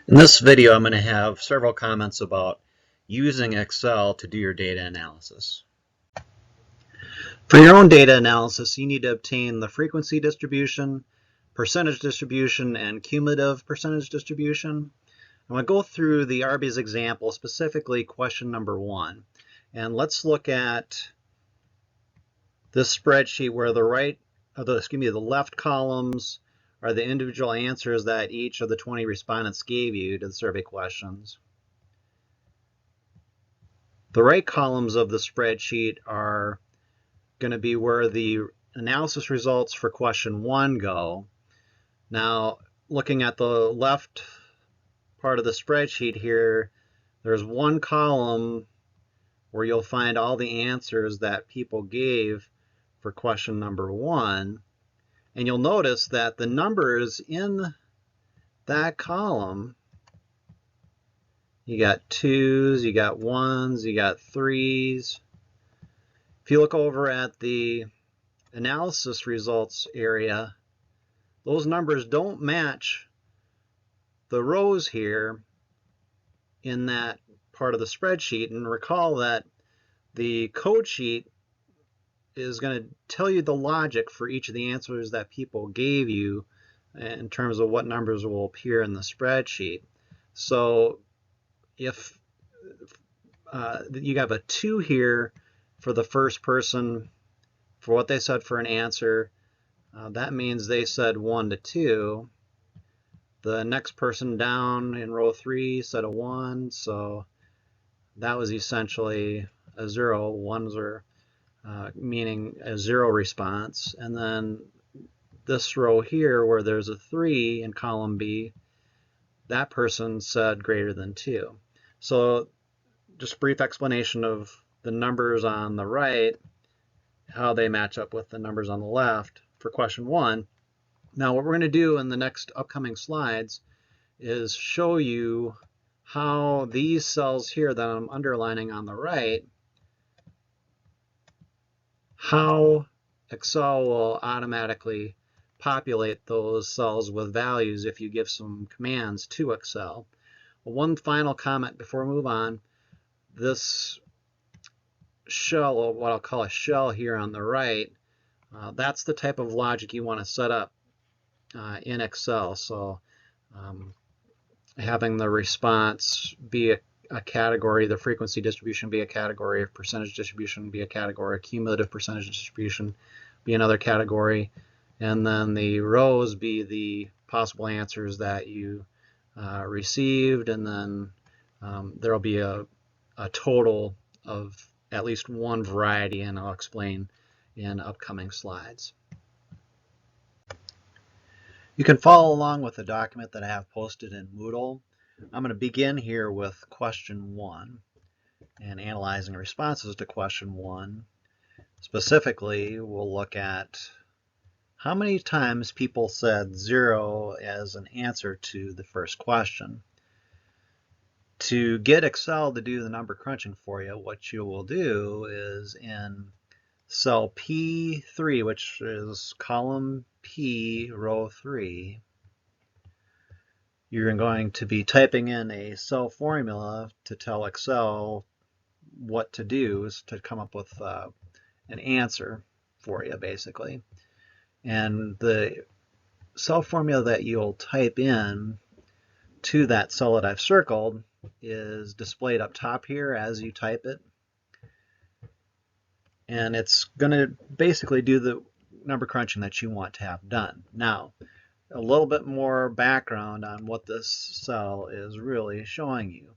In this video, I'm going to have several comments about using Excel to do your data analysis. For your own data analysis, you need to obtain the frequency distribution, percentage distribution, and cumulative percentage distribution. I'm going to go through the Arby's example, specifically question number 1. And let's look at this spreadsheet where the left columns are the individual answers that each of the 20 respondents gave you to the survey questions. The right columns of the spreadsheet are going to be where the analysis results for question 1 go. Now, looking at the left part of the spreadsheet here, there's one column where you'll find all the answers that people gave for question number 1. And you'll notice that the numbers in that column, you got 2s, you got 1s, you got 3s. If you look over at the analysis results area, those numbers don't match the rows here in that part of the spreadsheet. And recall that the code sheet is going to tell you the logic for each of the answers that people gave you in terms of what numbers will appear in the spreadsheet. So if you have a 2 here for the first person for what they said for an answer, that means they said 1 to 2. The next person down in row 3 said a 1, so that was essentially a 0. 1s are meaning a 0 response. And then this row here where there's a 3 in column B, that person said greater than 2. So just a brief explanation of the numbers on the right, how they match up with the numbers on the left for question 1. Now what we're going to do in the next upcoming slides is show you how these cells here that I'm underlining on the right, how Excel will automatically populate those cells with values if you give some commands to Excel. One final comment before we move on. This shell, or what I'll call a shell here on the right, that's the type of logic you want to set up in Excel. So having the response be a category, the frequency distribution be a category, percentage distribution be a category, cumulative percentage distribution be another category, and then the rows be the possible answers that you received, and then there'll be a total of at least one variety, and I'll explain in upcoming slides. You can follow along with the document that I have posted in Moodle. I'm going to begin here with question 1 and analyzing responses to question 1. Specifically, we'll look at how many times people said 0 as an answer to the first question. To get Excel to do the number crunching for you, what you will do is in cell P3, which is column P, row 3, you're going to be typing in a cell formula to tell Excel what to do, is to come up with an answer for you, basically. And the cell formula that you'll type in to that cell that I've circled is displayed up top here as you type it. And it's going to basically do the number crunching that you want to have done. Now, a little bit more background on what this cell is really showing you.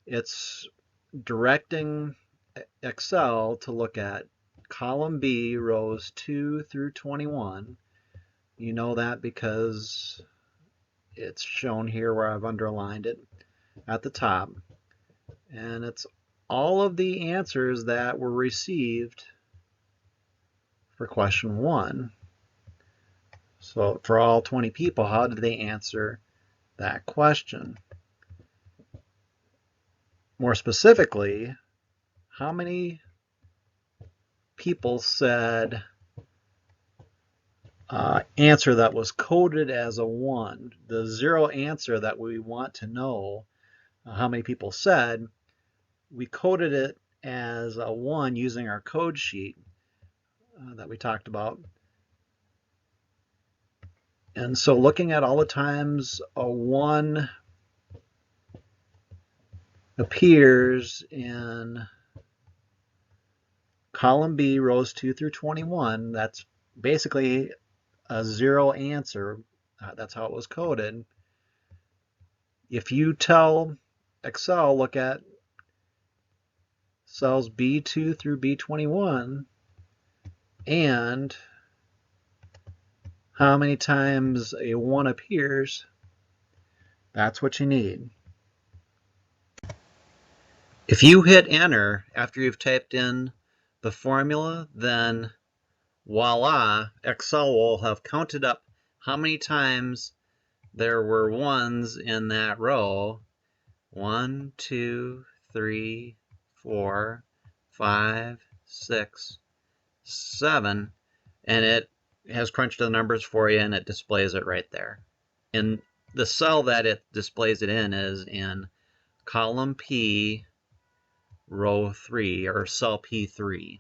It's directing Excel to look at column B, rows 2 through 21. You know that because it's shown here where I've underlined it at the top. And it's all of the answers that were received for question 1. So for all 20 people, how did they answer that question? More specifically, how many people said answer that was coded as a 1. The 0 answer that we want to know how many people said, we coded it as a 1 using our code sheet that we talked about. And so looking at all the times a 1 appears in column B, rows 2 through 21, that's basically a 0 answer. That's how it was coded. If you tell Excel, look at cells B2 through B21 and how many times a 1 appears, that's what you need. If you hit enter after you've typed in the formula, then voila, Excel will have counted up how many times there were 1s in that row. 1, 2, 3, 4, 5, 6, 7, and it has crunched the numbers for you and it displays it right there. And the cell that it displays it in is in column P, row 3, or cell P3.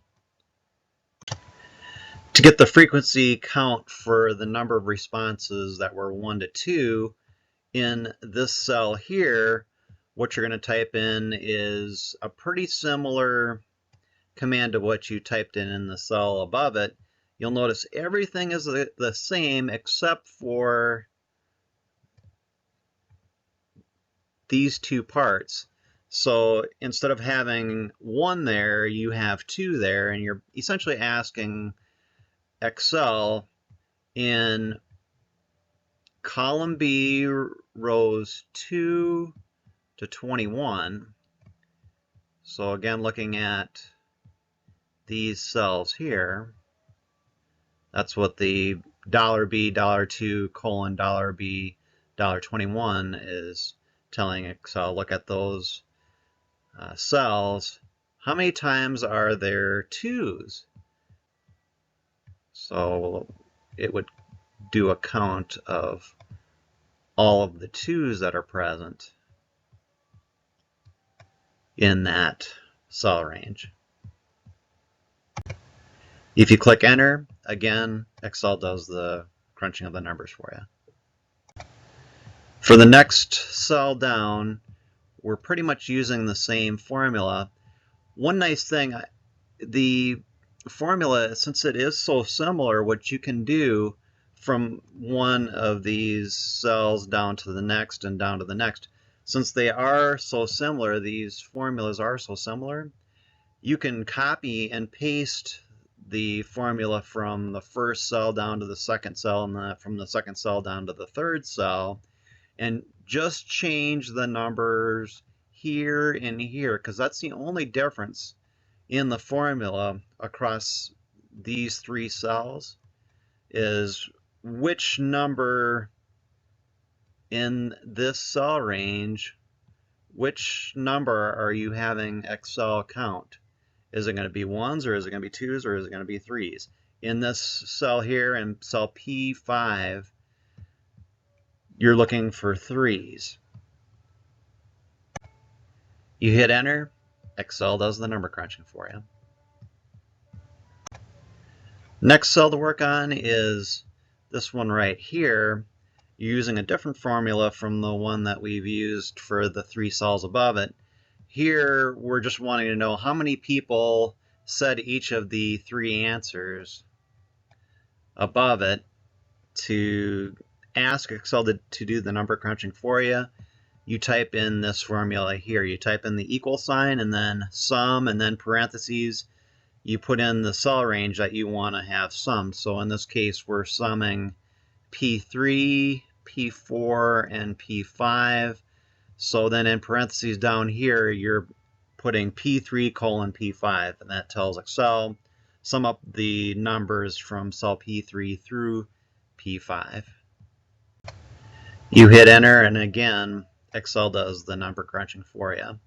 To get the frequency count for the number of responses that were 1 to 2 in this cell here, what you're going to type in is a pretty similar command to what you typed in the cell above it. You'll notice everything is the same except for these two parts. So instead of having 1 there, you have 2 there, and you're essentially asking Excel in column B, rows 2 to 21. So again, looking at these cells here, that's what the $B, $2, colon, $B, $21 is telling Excel. Look at those cells. How many times are there 2s? So it would do a count of all of the 2s that are present in that cell range. If you click enter, again, Excel does the crunching of the numbers for you. For the next cell down, we're pretty much using the same formula. One nice thing, the formula, since it is so similar, what you can do from one of these cells down to the next and down to the next, since they are so similar, these formulas are so similar, you can copy and paste the formula from the first cell down to the second cell, and from the second cell down to the third cell, and just change the numbers here and here, because that's the only difference in the formula across these 3 cells, is which number in this cell range, which number are you having Excel count? Is it going to be 1s, or is it going to be 2s, or is it going to be 3s? In this cell here, in cell P5, you're looking for 3s. You hit enter, Excel does the number crunching for you. Next cell to work on is this one right here. You're using a different formula from the one that we've used for the 3 cells above it. Here, we're just wanting to know how many people said each of the 3 answers above it. To ask Excel to do the number crunching for you, you type in this formula here. You type in the equal sign and then sum and then parentheses. You put in the cell range that you want to have summed. So in this case, we're summing P3, P4, and P5. So then in parentheses down here, you're putting P3 colon P5, and that tells Excel sum up the numbers from cell P3 through P5. You hit enter, and again, Excel does the number crunching for you.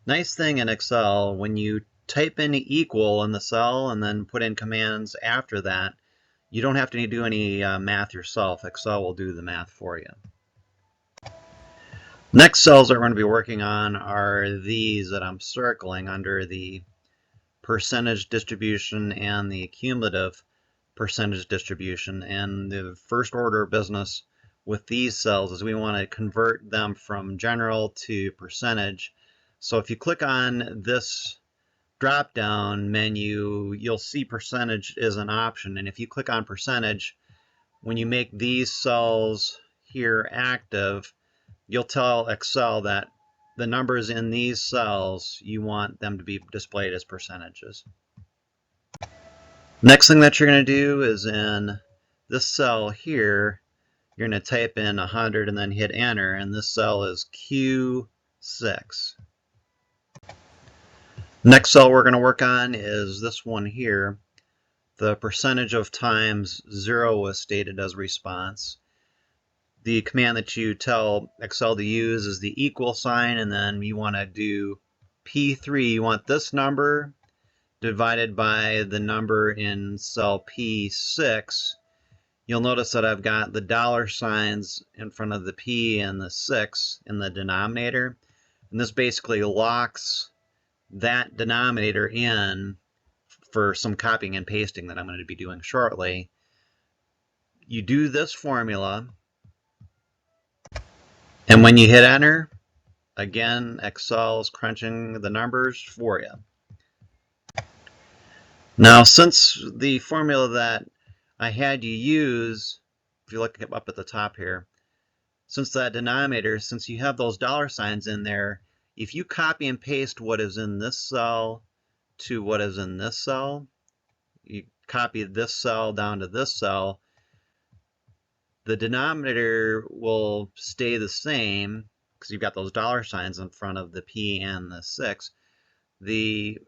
Nice thing in Excel, when you type in equal in the cell and then put in commands after that, You don't have to do any math yourself. Excel will do the math for you. Next cells that we're going to be working on are these that I'm circling under the percentage distribution and the cumulative percentage distribution. And the first order of business with these cells is we want to convert them from general to percentage. So if you click on this drop down menu, you'll see percentage is an option, and if you click on percentage, when you make these cells here active, you'll tell Excel that the numbers in these cells, you want them to be displayed as percentages. Next thing that you're going to do is in this cell here, you're going to type in 100 and then hit enter, and this cell is Q6. Next cell we're going to work on is this one here. The percentage of times 0 was stated as response. The command that you tell Excel to use is the equal sign, and then you want to do P3. You want this number divided by the number in cell P6. You'll notice that I've got the dollar signs in front of the P and the 6 in the denominator, and this basically locks that denominator in for some copying and pasting that I'm going to be doing shortly. You do this formula, and when you hit enter, again, Excel is crunching the numbers for you. Now, since the formula that I had you use, if you look up at the top here, since that denominator, since you have those dollar signs in there, if you copy and paste what is in this cell to what is in this cell, you copy this cell down to this cell, the denominator will stay the same because you've got those dollar signs in front of the P and the 6. The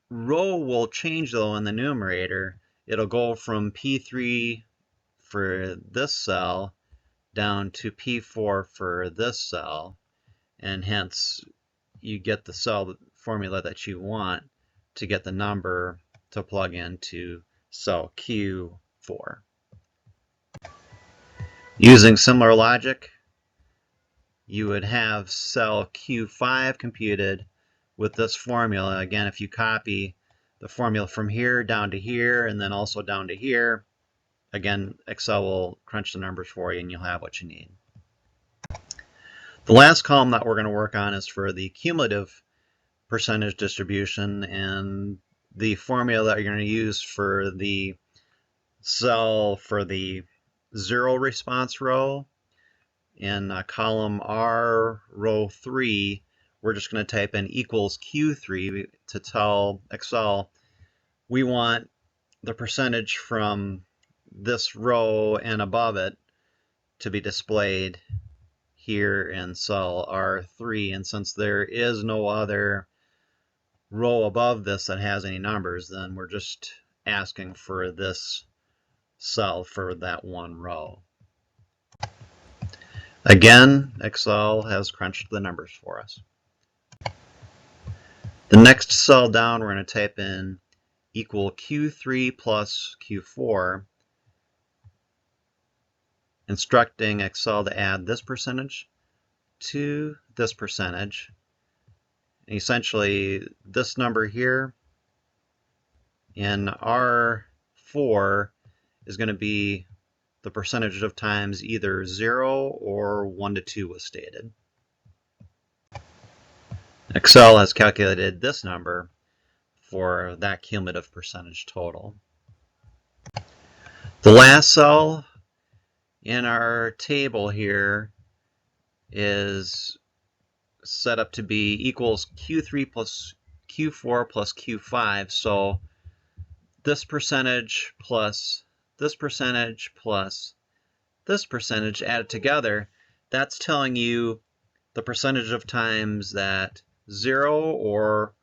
row will change though in the numerator. It'll go from P3 for this cell down to P4 for this cell, and hence you get the cell formula that you want to get the number to plug into cell Q4. Using similar logic, you would have cell Q5 computed with this formula. Again, if you copy the formula from here down to here and then also down to here, again, Excel will crunch the numbers for you and you'll have what you need. The last column that we're going to work on is for the cumulative percentage distribution, and the formula that you're going to use for the cell for the 0 response row in column R, row 3, we're just going to type in equals Q3 to tell Excel we want the percentage from this row and above it to be displayed here in cell R3, and since there is no other row above this that has any numbers, then we're just asking for this cell for that one row. Again, Excel has crunched the numbers for us. The next cell down, we're going to type in equal Q3 plus Q4, instructing Excel to add this percentage to this percentage. Essentially, this number here in R4 is going to be the percentage of times either 0 or 1 to 2 was stated. Excel has calculated this number for that cumulative percentage total. The last cell in our table here is set up to be equals Q3 plus Q4 plus Q5. So this percentage plus this percentage plus this percentage added together, that's telling you the percentage of times that 0 or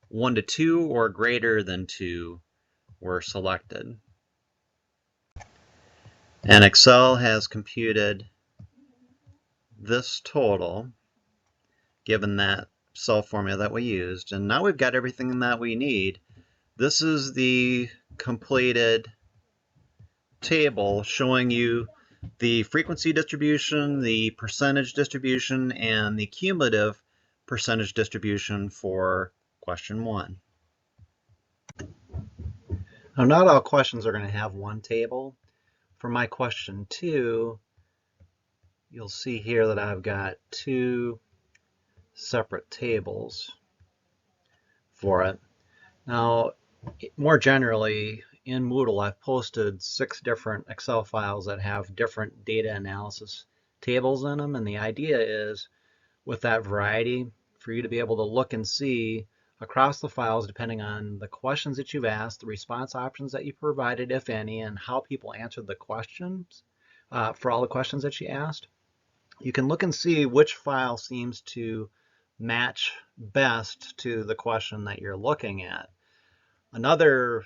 1 to 2 or greater than 2 were selected. And Excel has computed this total given that cell formula that we used, and now we've got everything that we need. This is the completed table showing you the frequency distribution, the percentage distribution, and the cumulative percentage distribution for question 1. Now, not all questions are going to have one table. For my question 2, you'll see here that I've got 2 separate tables for it. Now, more generally, in Moodle, I've posted 6 different Excel files that have different data analysis tables in them, and the idea is, with that variety, for you to be able to look and see across the files, depending on the questions that you've asked, the response options that you provided, if any, and how people answered the questions for all the questions that you asked. You can look and see which file seems to match best to the question that you're looking at. Another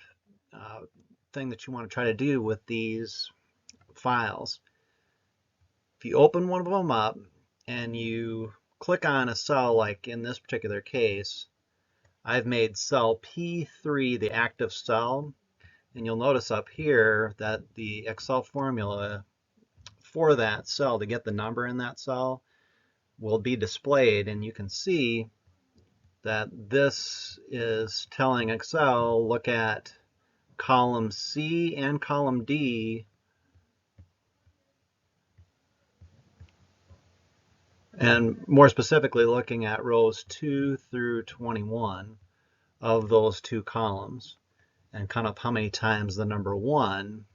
thing that you want to try to do with these files, if you open one of them up and you click on a cell, like in this particular case, I've made cell P3 the active cell, and you'll notice up here that the Excel formula for that cell to get the number in that cell will be displayed, and you can see that this is telling Excel, look at column C and column D, and more specifically looking at rows 2 through 21 of those 2 columns, and count up how many times the number 1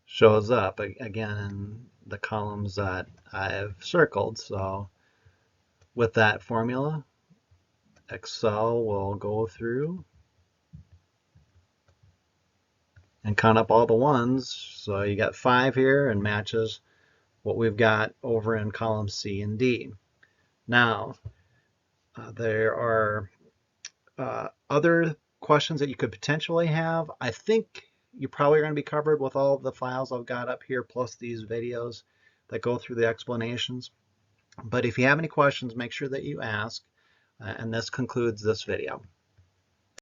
shows up, again, in the columns that I've circled. So with that formula, Excel will go through and count up all the ones. So you got 5 here, and matches what we've got over in column C and D. Now, there are other questions that you could potentially have. I think you probably are going to be covered with all of the files I've got up here, plus these videos that go through the explanations. But if you have any questions, make sure that you ask. And this concludes this video.